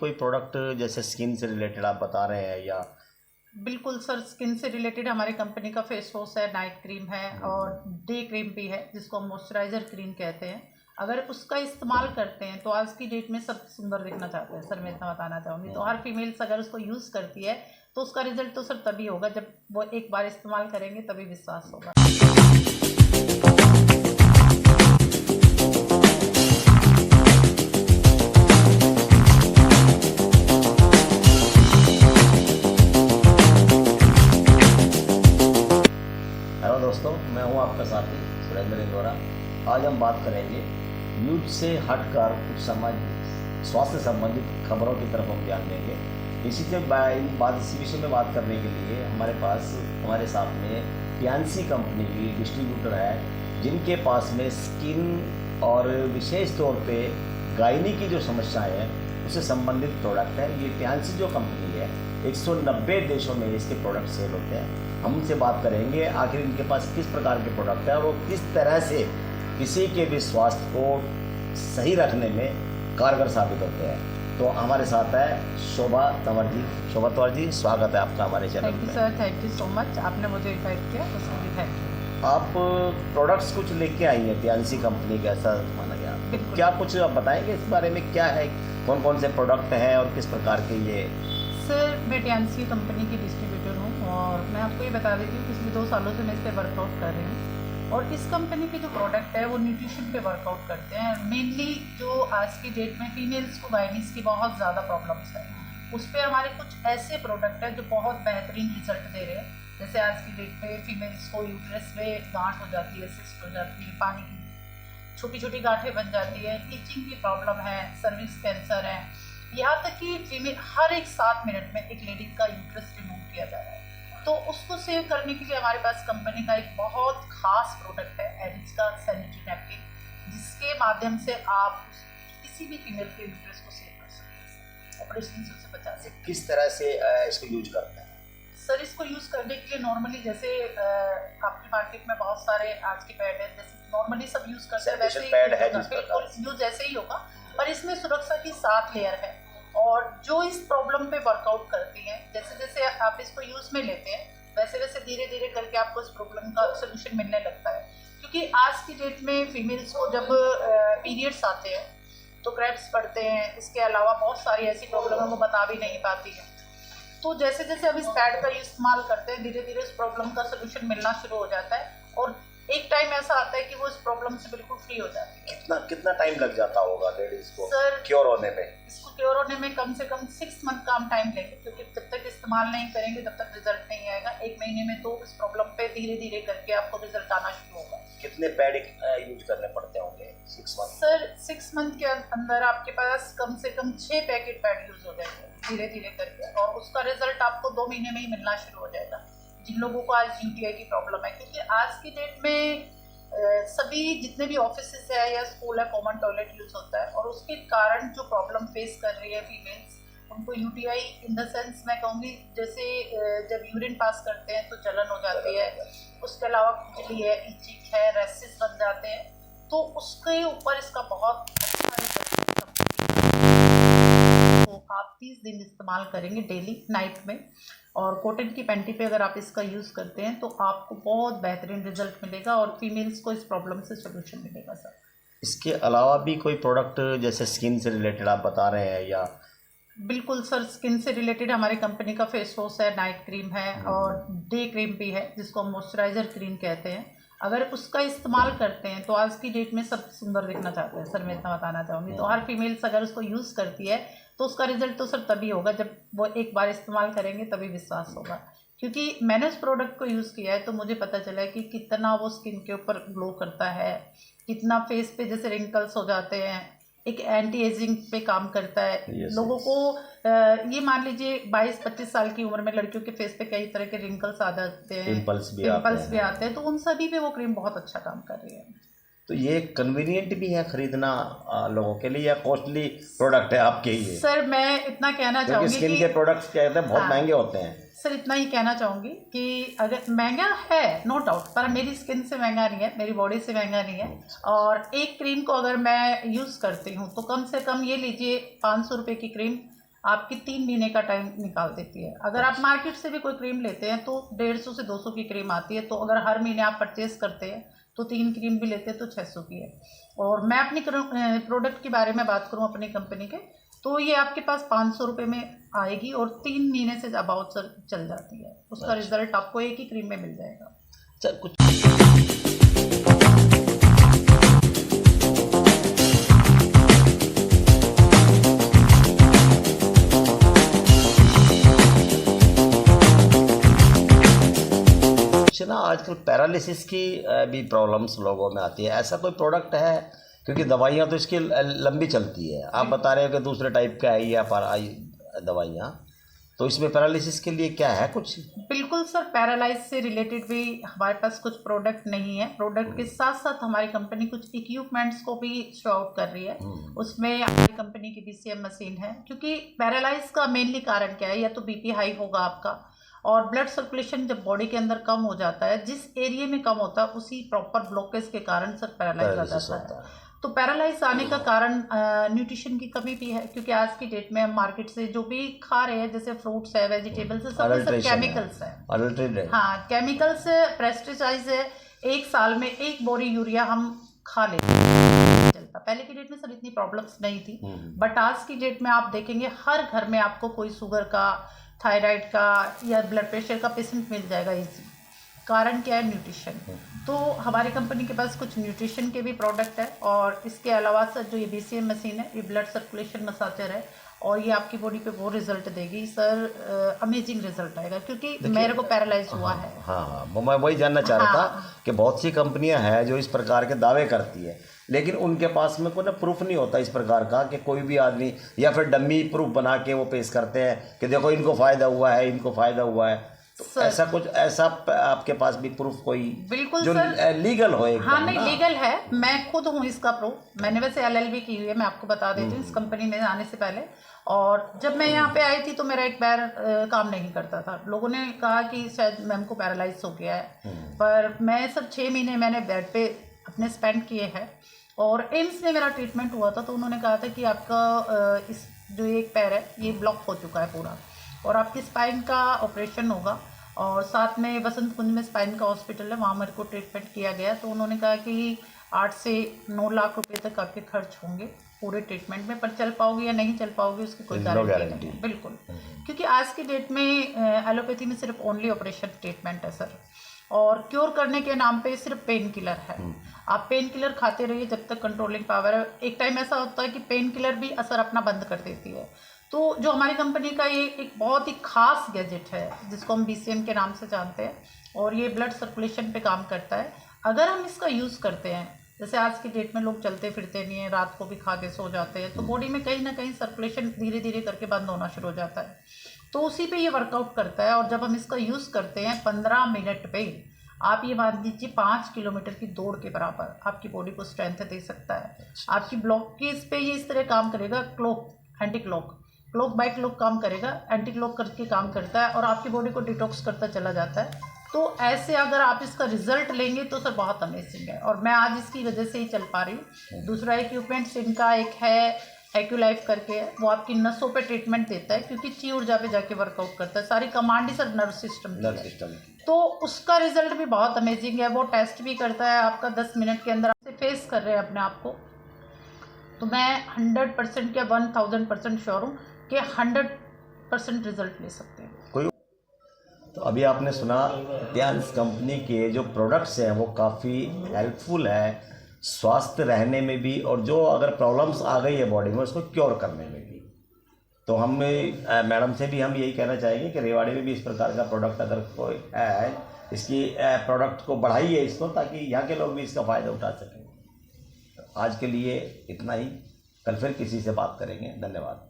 कोई प्रोडक्ट जैसे स्किन से रिलेटेड आप बता रहे हैं या? बिल्कुल सर, स्किन से रिलेटेड हमारी कंपनी का फेस वॉश है, नाइट क्रीम है और डे क्रीम भी है जिसको हम मॉइस्चराइजर क्रीम कहते हैं। अगर उसका इस्तेमाल करते हैं तो आज की डेट में सब सुंदर दिखना चाहते हैं सर, मैं इतना बताना चाहूँगी। तो हर फीमेल्स अगर उसको यूज़ करती है तो उसका रिजल्ट तो सर तभी होगा जब वो एक बार इस्तेमाल करेंगे, तभी विश्वास होगा। हेलो दोस्तों, मैं हूं आपका साथी सुरेंद्र इंदौरा। आज हम बात करेंगे न्यूज से हटकर कुछ स्वास्थ्य संबंधित खबरों की तरफ हम ध्यान देंगे। इसी विषय में बात करने के लिए हमारे साथ में पियांसी कंपनी की डिस्ट्रीब्यूटर है, जिनके पास में स्किन और विशेष तौर पे गायनी की जो समस्याएं हैं उससे संबंधित प्रोडक्ट है। ये पियांसी जो कंपनी है 190 देशों में इसके प्रोडक्ट सेल होते हैं। हम उनसे बात करेंगे आखिर इनके पास किस प्रकार के प्रोडक्ट है और वो किस तरह से किसी के भी स्वास्थ्य को सही रखने में कारगर साबित होते हैं। तो हमारे साथ है शोभा तंवर जी। शोभा तंवर जी, स्वागत है आपका हमारे चैनल में। Thank you sir, thank you so much. आपने मुझे इन्वाइट किया उसके लिए थैंक यू। आप प्रोडक्ट्स कुछ लेके आई हैं पियांसी कंपनी का, ऐसा माना गया। तो क्या कुछ आप बताएंगे इस बारे में, क्या है, कौन कौन से प्रोडक्ट हैं और किस प्रकार के ये? सर, मैं पियांसी कंपनी की डिस्ट्रीब्यूटर हूँ और मैं आपको ये बता देती हूँ पिछले 2 सालों से मैं इस पर वर्कआउट कर रही हूँ। और इस कंपनी के जो प्रोडक्ट है वो न्यूट्रिशन पे वर्कआउट करते हैं। मेनली जो आज की डेट में फीमेल्स को गायनीज की बहुत ज़्यादा प्रॉब्लम्स है, उस पर हमारे कुछ ऐसे प्रोडक्ट हैं जो बहुत बेहतरीन रिजल्ट दे रहे हैं। जैसे आज की डेट में फीमेल्स को यूट्रस में गांठ हो जाती है, सिस्ट हो जाती है, पानी की छोटी छोटी गांठें बन जाती है, टीचिंग की प्रॉब्लम है, सर्विक्स कैंसर है, यहाँ तक कि फीमेल हर एक 7 मिनट में एक लेडी का यूट्रस रिमूव किया जा रहा है। तो उसको सेव करने के लिए हमारे पास कंपनी का एक बहुत खास प्रोडक्ट है एरिज का सैनिटरी नैपकिन, जिसके माध्यम से आप किसी भी फीमेल के यूट्रस को सेव कर सकते हैं, ऑपरेशन से उसे बचा सकते हैं। किस तरह से इसको यूज करते हैं? सर, इसको यूज़ करने के लिए नॉर्मली जैसे आपकी मार्केट में बहुत सारे आज के पैड है, जैसे नॉर्मली सब यूज़ करते हैं वैसे ही पैड है, बिल्कुल यूज ऐसे ही होगा, पर इसमें सुरक्षा की 7 लेयर है और जो इस प्रॉब्लम पे वर्कआउट करती हैं। जैसे जैसे आप इसको यूज़ में लेते हैं वैसे वैसे धीरे धीरे करके आपको इस प्रॉब्लम का सोल्यूशन मिलने लगता है। क्योंकि आज की डेट में फीमेल्स को जब पीरियड्स आते हैं तो क्रैम्प्स पड़ते हैं, इसके अलावा बहुत सारी ऐसी प्रॉब्लम है वो बता भी नहीं पाती है। तो जैसे जैसे हम इस पैड का इस्तेमाल करते हैं धीरे धीरे इस प्रॉब्लम का सोल्यूशन मिलना शुरू हो जाता है और एक टाइम ऐसा आता है कि वो इस प्रॉब्लम से बिल्कुल फ्री हो जाती है। कितना टाइम लग जाता होगा लेडीज को सर, क्योर होने में? इसको क्योर होने में कम से कम 6 मंथ का हम टाइम लेंगे, क्योंकि जब तक इस्तेमाल नहीं करेंगे तब तक रिजल्ट नहीं आएगा। 1 महीने में तो इस प्रॉब्लम पे धीरे धीरे करके आपको रिजल्ट आना शुरू होगा। कितने पैड यूज करने पड़ते होंगे 6 मंथ? सर, 6 मंथ के अंदर आपके पास कम से कम 6 पैकेट पैड यूज हो जाएंगे धीरे धीरे करके, और उसका रिजल्ट आपको 2 महीने में ही मिलना शुरू हो जाएगा। जिन लोगों को आज यूटीआई की प्रॉब्लम है, क्योंकि आज की डेट में सभी जितने भी ऑफिस है या स्कूल है कॉमन टॉयलेट यूज होता है और उसके कारण जो प्रॉब्लम फेस कर रही है फीमेल्स, उनको यूटीआई इन द सेंस मैं कहूँगी जैसे जब यूरिन पास करते हैं तो जलन हो जाती है, उसके अलावा खुजली है, इचिंग है, रैसेस बन जाते हैं, तो उसके ऊपर इसका बहुत अच्छा रिजल्ट है। तो आप 30 दिन इस्तेमाल करेंगे डेली नाइट में, और कॉटन की पैंटी पे अगर आप इसका यूज़ करते हैं तो आपको बहुत बेहतरीन रिजल्ट मिलेगा और फीमेल्स को इस प्रॉब्लम से सोल्यूशन मिलेगा सर। इसके अलावा भी कोई प्रोडक्ट जैसे स्किन से रिलेटेड आप बता रहे हैं या? बिल्कुल सर, स्किन से रिलेटेड हमारी कंपनी का फेस वॉश है, नाइट क्रीम है और डे क्रीम भी है जिसको हम मॉइस्चराइजर क्रीम कहते हैं। अगर उसका इस्तेमाल करते हैं तो आज की डेट में सब सुंदर दिखना चाहते हैं सर, मैं इतना बताना चाहूँगी। तो हर फीमेल्स अगर उसको यूज़ करती है तो उसका रिजल्ट तो सर तभी होगा जब वो एक बार इस्तेमाल करेंगे, तभी विश्वास होगा। क्योंकि मैंने उस प्रोडक्ट को यूज़ किया है तो मुझे पता चला है कि कितना वो स्किन के ऊपर ग्लो करता है, कितना फेस पे जैसे रिंकल्स हो जाते हैं, एक एंटी एजिंग पे काम करता है। लोगों को ये मान लीजिए 22-25 साल की उम्र में लड़कियों के फेस पे कई तरह के रिंकल्स आ जाते हैं, पिंपल्स भी आते हैं, तो उन सभी पे वो क्रीम बहुत अच्छा काम कर रही है। तो ये कन्वीनियंट भी है खरीदना लोगों के लिए, या कॉस्टली प्रोडक्ट है आपके लिए? सर, मैं इतना कहना चाहूँगी स्किन के प्रोडक्ट्स कहते हैं बहुत महंगे होते हैं। सर, इतना ही कहना चाहूँगी कि अगर महंगा है नो डाउट, पर मेरी स्किन से महंगा नहीं है, मेरी बॉडी से महंगा नहीं है। और एक क्रीम को अगर मैं यूज़ करती हूँ तो कम से कम ये लीजिए 500 रुपये की क्रीम आपकी 3 महीने का टाइम निकाल देती है। अगर आप मार्केट से भी कोई क्रीम लेते हैं तो 150 से 200 की क्रीम आती है, तो अगर हर महीने आप परचेज करते हैं तो 3 क्रीम भी लेते हैं तो 600 की है। और मैं अपनी प्रोडक्ट के बारे में बात करूँ अपनी कंपनी के, तो ये आपके पास 500 रुपये में आएगी और 3 महीने से अबाउट चल जाती है। उसका रिजल्ट आपको एक ही क्रीम में मिल जाएगा। अच्छा, कुछ ना आजकल पैरालिसिस की भी प्रॉब्लम्स लोगों में आती है, ऐसा कोई प्रोडक्ट है? क्योंकि दवाइयाँ तो इसकी लंबी चलती है, आप बता रहे हो कि दूसरे टाइप का है या दवाइयाँ, तो इसमें पैरालिसिस के लिए क्या है कुछ? बिल्कुल सर, पैरालाइज से रिलेटेड भी हमारे पास कुछ प्रोडक्ट नहीं है। प्रोडक्ट के साथ साथ हमारी कंपनी कुछ इक्विपमेंट्स को भी शो आउट कर रही है। उसमें हमारी कंपनी की BCM मशीन है, क्योंकि पैरालाइज का मेनली कारण क्या है, या तो BP हाई होगा आपका, और ब्लड सर्कुलेशन जब बॉडी के अंदर कम हो जाता है, जिस एरिया में कम होता है उसी प्रॉपर ब्लॉकेज के कारण सर पैरालाइज आ जाता है। तो पैरालाइज आने का कारण न्यूट्रिशन की कमी भी है, क्योंकि आज की डेट में हम मार्केट से जो भी खा रहे हैं, जैसे फ्रूट्स है, वेजिटेबल्स है, सब केमिकल्स है। हाँ, केमिकल्स है, पेस्टिसाइड्स है। एक साल में 1 बोरी यूरिया हम खा लेते हैं, चलता। पहले की डेट में सर इतनी प्रॉब्लम्स नहीं थी, बट आज की डेट में आप देखेंगे हर घर में आपको कोई शुगर का, थायराइड का या ब्लड प्रेशर का पेशेंट मिल जाएगा इजी। कारण क्या है? न्यूट्रिशन। तो हमारी कंपनी के पास कुछ न्यूट्रिशन के भी प्रोडक्ट है, और इसके अलावा सर जो ये BCM मशीन है, ये ब्लड सर्कुलेशन मसाजर है, और ये आपकी बॉडी पे वो रिजल्ट देगी सर, अमेजिंग रिजल्ट आएगा, क्योंकि मेरे को पैरालाइज हुआ है। हाँ, मैं वही जानना चाह रहा था कि बहुत सी कंपनियां हैं जो इस प्रकार के दावे करती है, लेकिन उनके पास में कोई ना प्रूफ नहीं होता इस प्रकार का, कि कोई भी आदमी या फिर डम्मी प्रूफ बना के वो पेश करते हैं कि देखो इनको फ़ायदा हुआ है, इनको फ़ायदा हुआ है। तो ऐसा कुछ आपके पास भी प्रूफ कोई बिल्कुल जो सर, लीगल हो? हाँ नहीं, लीगल है। मैं खुद हूँ इसका प्रूफ। मैंने वैसे LLB की हुई है, मैं आपको बता देती हूँ, इस कंपनी में आने से पहले। और जब मैं यहाँ पे आई थी तो मेरा एक पैर काम नहीं करता था। लोगों ने कहा कि शायद मैम को पैरालाइज हो गया है, पर मैं सर 6 महीने मैंने बेड पे अपने स्पेंड किए हैं, और एम्स में मेरा ट्रीटमेंट हुआ था। तो उन्होंने कहा था कि आपका इस जो एक पैर है ये ब्लॉक हो चुका है पूरा, और आपकी स्पाइन का ऑपरेशन होगा। और साथ में वसंत कुंज में स्पाइन का हॉस्पिटल है, वहाँ मेरे को ट्रीटमेंट किया गया। तो उन्होंने कहा कि 8 से 9 लाख रुपए तक आपके खर्च होंगे पूरे ट्रीटमेंट में, पर चल पाओगे या नहीं चल पाओगे उसकी कोई गारंटी नहीं है। बिल्कुल, क्योंकि आज की डेट में एलोपैथी में सिर्फ ओनली ऑपरेशन ट्रीटमेंट है सर, और क्योर करने के नाम पे सिर्फ पेन किलर है। आप पेन किलर खाते रहिए जब तक कंट्रोलिंग पावर है। एक टाइम ऐसा होता है कि पेन किलर भी असर अपना बंद कर देती है। तो जो हमारी कंपनी का ये एक बहुत ही खास गैजेट है, जिसको हम BCM के नाम से जानते हैं, और ये ब्लड सर्कुलेशन पे काम करता है। अगर हम इसका यूज़ करते हैं, जैसे आज की डेट में लोग चलते फिरते नहीं हैं, रात को भी खा के सो जाते हैं, तो बॉडी में कहीं ना कहीं सर्कुलेशन धीरे धीरे करके बंद होना शुरू हो जाता है। तो उसी पे ये वर्कआउट करता है। और जब हम इसका यूज़ करते हैं 15 मिनट पे, आप ये मान लीजिए 5 किलोमीटर की दौड़ के बराबर आपकी बॉडी को स्ट्रेंथ दे सकता है। आपकी ब्लॉकेज पे ये इस तरह काम करेगा, एंटी क्लॉक बाय क्लॉक काम करेगा, एंटी क्लॉक करके काम करता है, और आपकी बॉडी को डिटॉक्स करता चला जाता है। तो ऐसे अगर आप इसका रिजल्ट लेंगे तो सर बहुत अमेजिंग है, और मैं आज इसकी वजह से ही चल पा रही हूँ। दूसरा इक्विपमेंट्स इनका एक है एक्यूलाइफ करके है, वो आपकी नसों पे ट्रीटमेंट देता है, क्योंकि ची ऊर्जा पे जाके वर्कआउट करता है। सारी कमांड ही सर नर्व सिस्टम की। तो उसका रिजल्ट भी बहुत अमेजिंग है। वो टेस्ट भी करता है आपका 10 मिनट के अंदर। आप फेस कर रहे हैं अपने आप को, तो मैं 100% या 1000% श्योर हूँ कि 100% रिजल्ट ले सकते हैं। तो अभी आपने सुना ध्यान्स कंपनी के जो प्रोडक्ट्स हैं वो काफ़ी हेल्पफुल है स्वस्थ रहने में भी, और जो अगर प्रॉब्लम्स आ गई है बॉडी में उसको क्योर करने में भी। तो हम मैडम से भी हम यही कहना चाहेंगे कि रेवाड़ी में भी इस प्रकार का प्रोडक्ट अगर कोई है, इसकी प्रोडक्ट को बढ़ाइए इसको, ताकि यहाँ के लोग भी इसका फ़ायदा उठा सकें। तो आज के लिए इतना ही, कल फिर किसी से बात करेंगे। धन्यवाद।